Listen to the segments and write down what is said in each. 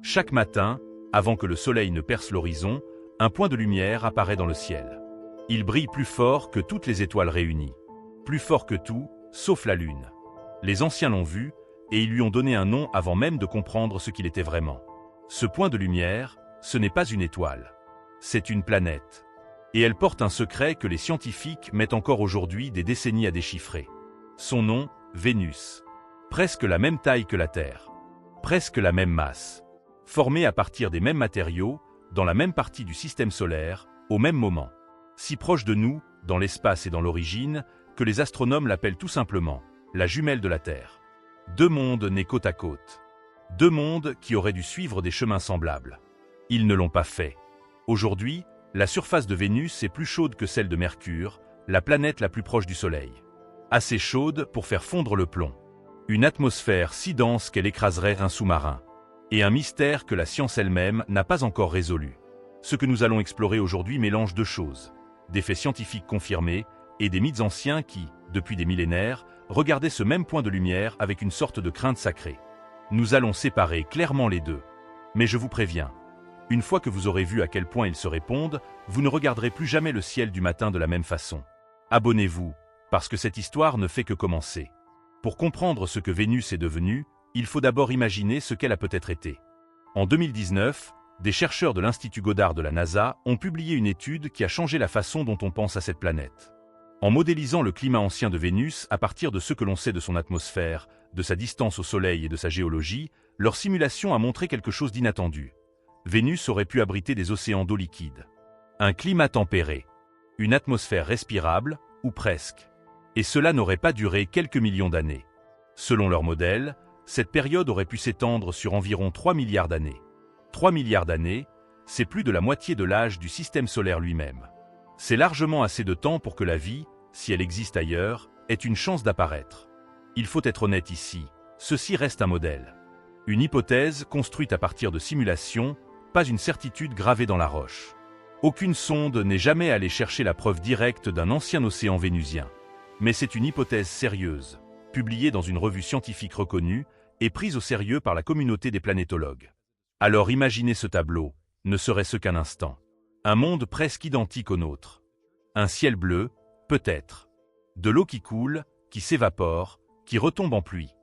Chaque matin, avant que le soleil ne perce l'horizon, un point de lumière apparaît dans le ciel. Il brille plus fort que toutes les étoiles réunies. Plus fort que tout, sauf la Lune. Les anciens l'ont vu, et ils lui ont donné un nom avant même de comprendre ce qu'il était vraiment. Ce point de lumière, ce n'est pas une étoile. C'est une planète. Et elle porte un secret que les scientifiques mettent encore aujourd'hui des décennies à déchiffrer. Son nom, Vénus. Presque la même taille que la Terre. Presque la même masse. Formée à partir des mêmes matériaux, dans la même partie du système solaire, au même moment. Si proche de nous, dans l'espace et dans l'origine, que les astronomes l'appellent tout simplement la jumelle de la Terre. Deux mondes nés côte à côte. Deux mondes qui auraient dû suivre des chemins semblables. Ils ne l'ont pas fait. Aujourd'hui, la surface de Vénus est plus chaude que celle de Mercure, la planète la plus proche du Soleil. Assez chaude pour faire fondre le plomb. Une atmosphère si dense qu'elle écraserait un sous-marin. Et un mystère que la science elle-même n'a pas encore résolu. Ce que nous allons explorer aujourd'hui mélange deux choses. Des faits scientifiques confirmés et des mythes anciens qui, depuis des millénaires, regardaient ce même point de lumière avec une sorte de crainte sacrée. Nous allons séparer clairement les deux. Mais je vous préviens, une fois que vous aurez vu à quel point ils se répondent, vous ne regarderez plus jamais le ciel du matin de la même façon. Abonnez-vous, parce que cette histoire ne fait que commencer. Pour comprendre ce que Vénus est devenue, il faut d'abord imaginer ce qu'elle a peut-être été. En 2019, des chercheurs de l'Institut Goddard de la NASA ont publié une étude qui a changé la façon dont on pense à cette planète. En modélisant le climat ancien de Vénus à partir de ce que l'on sait de son atmosphère, de sa distance au Soleil et de sa géologie, leur simulation a montré quelque chose d'inattendu. Vénus aurait pu abriter des océans d'eau liquide. Un climat tempéré. Une atmosphère respirable, ou presque. Et cela n'aurait pas duré quelques millions d'années. Selon leur modèle, cette période aurait pu s'étendre sur environ 3 milliards d'années. 3 milliards d'années, c'est plus de la moitié de l'âge du système solaire lui-même. C'est largement assez de temps pour que la vie, si elle existe ailleurs, ait une chance d'apparaître. Il faut être honnête ici, ceci reste un modèle. Une hypothèse construite à partir de simulations, pas une certitude gravée dans la roche. Aucune sonde n'est jamais allée chercher la preuve directe d'un ancien océan vénusien. Mais c'est une hypothèse sérieuse, publiée dans une revue scientifique reconnue et prise au sérieux par la communauté des planétologues. Alors imaginez ce tableau, ne serait-ce qu'un instant. Un monde presque identique au nôtre. Un ciel bleu, peut-être. De l'eau qui coule, qui s'évapore, qui retombe en pluie.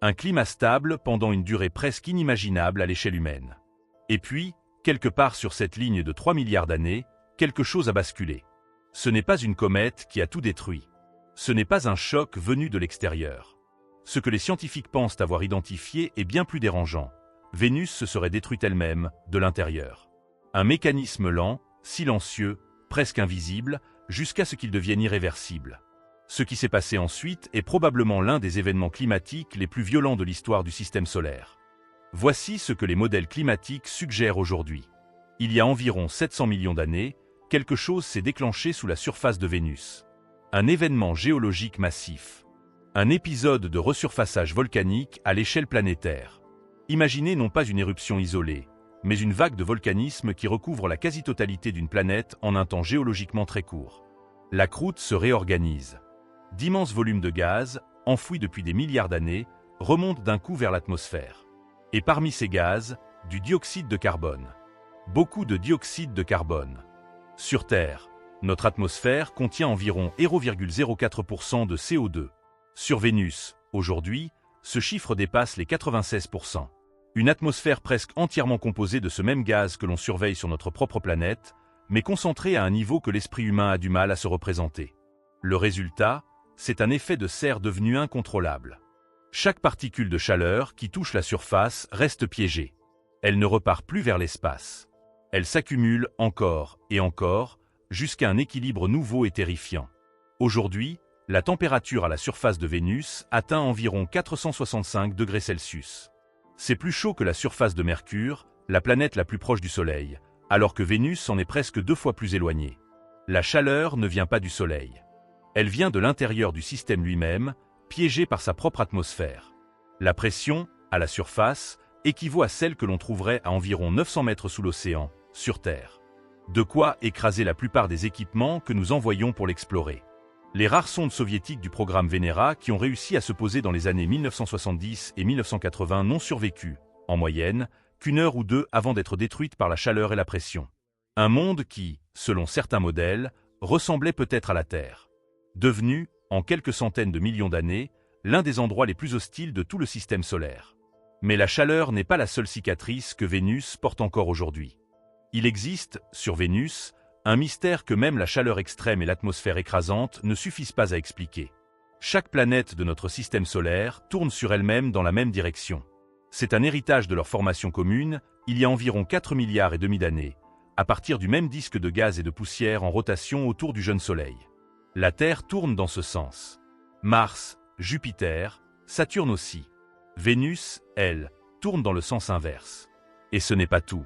Un climat stable pendant une durée presque inimaginable à l'échelle humaine. Et puis, quelque part sur cette ligne de 3 milliards d'années, quelque chose a basculé. Ce n'est pas une comète qui a tout détruit. Ce n'est pas un choc venu de l'extérieur. Ce que les scientifiques pensent avoir identifié est bien plus dérangeant. Vénus se serait détruite elle-même, de l'intérieur. Un mécanisme lent, silencieux, presque invisible, jusqu'à ce qu'il devienne irréversible. Ce qui s'est passé ensuite est probablement l'un des événements climatiques les plus violents de l'histoire du système solaire. Voici ce que les modèles climatiques suggèrent aujourd'hui. Il y a environ 700 millions d'années, quelque chose s'est déclenché sous la surface de Vénus. Un événement géologique massif. Un épisode de resurfaçage volcanique à l'échelle planétaire. Imaginez non pas une éruption isolée, mais une vague de volcanisme qui recouvre la quasi-totalité d'une planète en un temps géologiquement très court. La croûte se réorganise. D'immenses volumes de gaz, enfouis depuis des milliards d'années, remontent d'un coup vers l'atmosphère. Et parmi ces gaz, du dioxyde de carbone. Beaucoup de dioxyde de carbone. Sur Terre, notre atmosphère contient environ 0,04% de CO2. Sur Vénus, aujourd'hui, ce chiffre dépasse les 96%. Une atmosphère presque entièrement composée de ce même gaz que l'on surveille sur notre propre planète, mais concentrée à un niveau que l'esprit humain a du mal à se représenter. Le résultat, c'est un effet de serre devenu incontrôlable. Chaque particule de chaleur qui touche la surface reste piégée. Elle ne repart plus vers l'espace. Elle s'accumule encore et encore, jusqu'à un équilibre nouveau et terrifiant. Aujourd'hui, la température à la surface de Vénus atteint environ 465 degrés Celsius. C'est plus chaud que la surface de Mercure, la planète la plus proche du Soleil, alors que Vénus en est presque 2 fois plus éloignée. La chaleur ne vient pas du Soleil. Elle vient de l'intérieur du système lui-même, piégé par sa propre atmosphère. La pression, à la surface, équivaut à celle que l'on trouverait à environ 900 mètres sous l'océan, sur Terre. De quoi écraser la plupart des équipements que nous envoyons pour l'explorer. Les rares sondes soviétiques du programme Venera qui ont réussi à se poser dans les années 1970 et 1980 n'ont survécu, en moyenne, qu'une heure ou deux avant d'être détruite par la chaleur et la pression. Un monde qui, selon certains modèles, ressemblait peut-être à la Terre. Devenu, en quelques centaines de millions d'années, l'un des endroits les plus hostiles de tout le système solaire. Mais la chaleur n'est pas la seule cicatrice que Vénus porte encore aujourd'hui. Il existe, sur Vénus, un mystère que même la chaleur extrême et l'atmosphère écrasante ne suffisent pas à expliquer. Chaque planète de notre système solaire tourne sur elle-même dans la même direction. C'est un héritage de leur formation commune, il y a environ 4,5 milliards d'années, à partir du même disque de gaz et de poussière en rotation autour du jeune Soleil. La Terre tourne dans ce sens. Mars, Jupiter, Saturne aussi. Vénus, elle, tourne dans le sens inverse. Et ce n'est pas tout.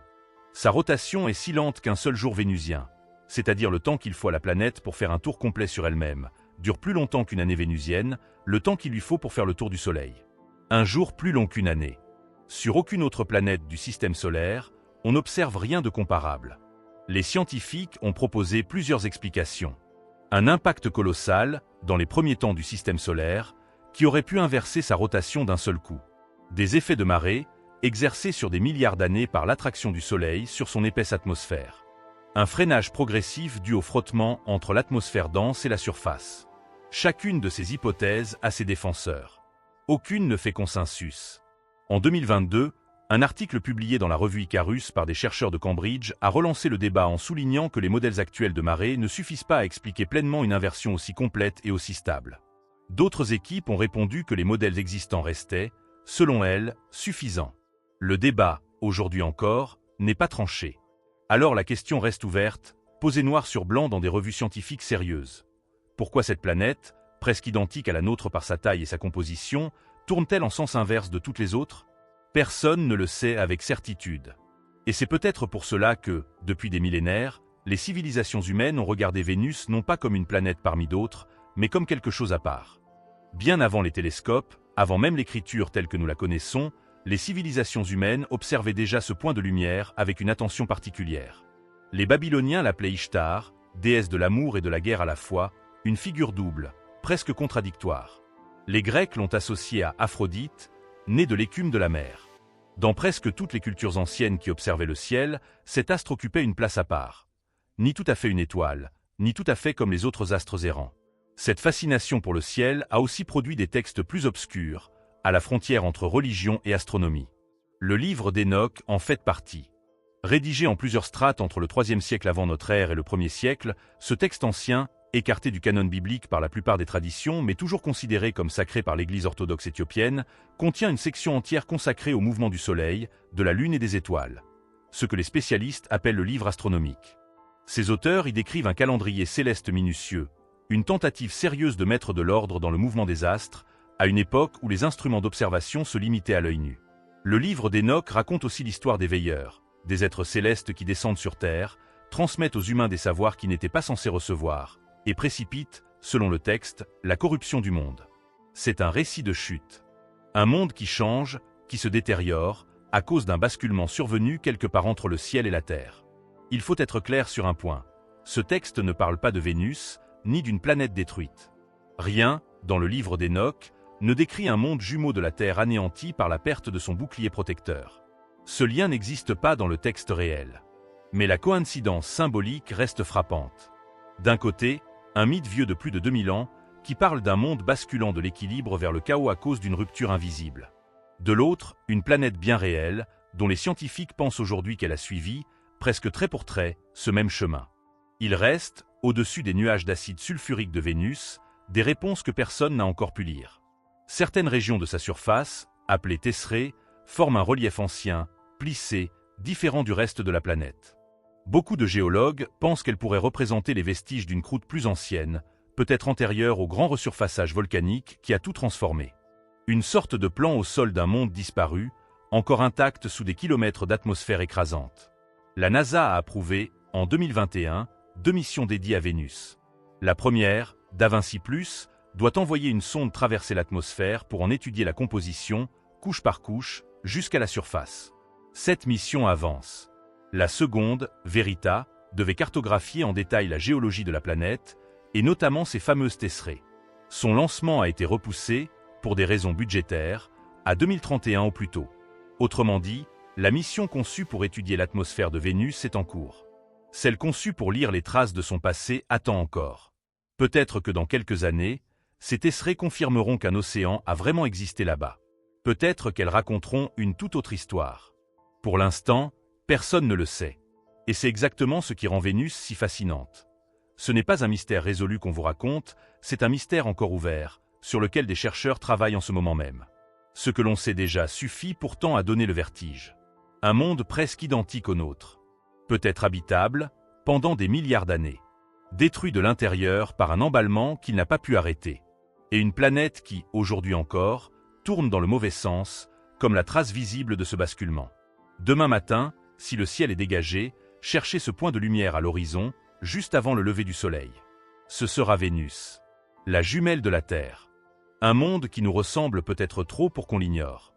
Sa rotation est si lente qu'un seul jour vénusien, c'est-à-dire le temps qu'il faut à la planète pour faire un tour complet sur elle-même, dure plus longtemps qu'une année vénusienne, le temps qu'il lui faut pour faire le tour du Soleil. Un jour plus long qu'une année. Sur aucune autre planète du système solaire, on n'observe rien de comparable. Les scientifiques ont proposé plusieurs explications. Un impact colossal, dans les premiers temps du système solaire, qui aurait pu inverser sa rotation d'un seul coup. Des effets de marée, exercés sur des milliards d'années par l'attraction du Soleil sur son épaisse atmosphère. Un freinage progressif dû au frottement entre l'atmosphère dense et la surface. Chacune de ces hypothèses a ses défenseurs. Aucune ne fait consensus. En 2022, un article publié dans la revue Icarus par des chercheurs de Cambridge a relancé le débat en soulignant que les modèles actuels de marée ne suffisent pas à expliquer pleinement une inversion aussi complète et aussi stable. D'autres équipes ont répondu que les modèles existants restaient, selon elles, suffisants. Le débat, aujourd'hui encore, n'est pas tranché. Alors la question reste ouverte, posée noir sur blanc dans des revues scientifiques sérieuses. Pourquoi cette planète, presque identique à la nôtre par sa taille et sa composition, tourne-t-elle en sens inverse de toutes les autres? Personne ne le sait avec certitude. Et c'est peut-être pour cela que, depuis des millénaires, les civilisations humaines ont regardé Vénus non pas comme une planète parmi d'autres, mais comme quelque chose à part. Bien avant les télescopes, avant même l'écriture telle que nous la connaissons, les civilisations humaines observaient déjà ce point de lumière avec une attention particulière. Les Babyloniens l'appelaient Ishtar, déesse de l'amour et de la guerre à la fois, une figure double, presque contradictoire. Les Grecs l'ont associée à Aphrodite, née de l'écume de la mer. Dans presque toutes les cultures anciennes qui observaient le ciel, cet astre occupait une place à part. Ni tout à fait une étoile, ni tout à fait comme les autres astres errants. Cette fascination pour le ciel a aussi produit des textes plus obscurs, à la frontière entre religion et astronomie. Le livre d'Enoch en fait partie. Rédigé en plusieurs strates entre le IIIe siècle avant notre ère et le 1er siècle, ce texte ancien, écarté du canon biblique par la plupart des traditions, mais toujours considéré comme sacré par l'Église orthodoxe éthiopienne, contient une section entière consacrée au mouvement du Soleil, de la Lune et des étoiles, ce que les spécialistes appellent le livre astronomique. Ces auteurs y décrivent un calendrier céleste minutieux, une tentative sérieuse de mettre de l'ordre dans le mouvement des astres, à une époque où les instruments d'observation se limitaient à l'œil nu. Le livre d'Enoch raconte aussi l'histoire des veilleurs, des êtres célestes qui descendent sur Terre, transmettent aux humains des savoirs qui n'étaient pas censés recevoir, et précipite, selon le texte, la corruption du monde. C'est un récit de chute. Un monde qui change, qui se détériore, à cause d'un basculement survenu quelque part entre le ciel et la terre. Il faut être clair sur un point. Ce texte ne parle pas de Vénus, ni d'une planète détruite. Rien, dans le livre d'Enoch, ne décrit un monde jumeau de la Terre anéanti par la perte de son bouclier protecteur. Ce lien n'existe pas dans le texte réel. Mais la coïncidence symbolique reste frappante. D'un côté, un mythe vieux de plus de 2000 ans, qui parle d'un monde basculant de l'équilibre vers le chaos à cause d'une rupture invisible. De l'autre, une planète bien réelle, dont les scientifiques pensent aujourd'hui qu'elle a suivi, presque trait pour trait, ce même chemin. Il reste, au-dessus des nuages d'acide sulfurique de Vénus, des réponses que personne n'a encore pu lire. Certaines régions de sa surface, appelées tesserées, forment un relief ancien, plissé, différent du reste de la planète. Beaucoup de géologues pensent qu'elle pourrait représenter les vestiges d'une croûte plus ancienne, peut-être antérieure au grand resurfaçage volcanique qui a tout transformé. Une sorte de plan au sol d'un monde disparu, encore intact sous des kilomètres d'atmosphère écrasante. La NASA a approuvé, en 2021, 2 missions dédiées à Vénus. La première, DaVinci+, doit envoyer une sonde traverser l'atmosphère pour en étudier la composition, couche par couche, jusqu'à la surface. Cette mission avance. La seconde, Verita, devait cartographier en détail la géologie de la planète, et notamment ses fameuses tesserées. Son lancement a été repoussé, pour des raisons budgétaires, à 2031 au plus tôt. Autrement dit, La mission conçue pour étudier l'atmosphère de Vénus est en cours. Celle conçue pour lire les traces de son passé attend encore. Peut-être que dans quelques années, ces tesserées confirmeront qu'un océan a vraiment existé là-bas. Peut-être qu'elles raconteront une toute autre histoire. Pour l'instant, personne ne le sait. Et c'est exactement ce qui rend Vénus si fascinante. Ce n'est pas un mystère résolu qu'on vous raconte, c'est un mystère encore ouvert, sur lequel des chercheurs travaillent en ce moment même. Ce que l'on sait déjà suffit pourtant à donner le vertige. Un monde presque identique au nôtre. Peut-être habitable, pendant des milliards d'années. Détruit de l'intérieur par un emballement qu'il n'a pas pu arrêter. Et une planète qui, aujourd'hui encore, tourne dans le mauvais sens, comme la trace visible de ce basculement. Demain matin, si le ciel est dégagé, cherchez ce point de lumière à l'horizon, juste avant le lever du soleil. Ce sera Vénus, la jumelle de la Terre. Un monde qui nous ressemble peut-être trop pour qu'on l'ignore.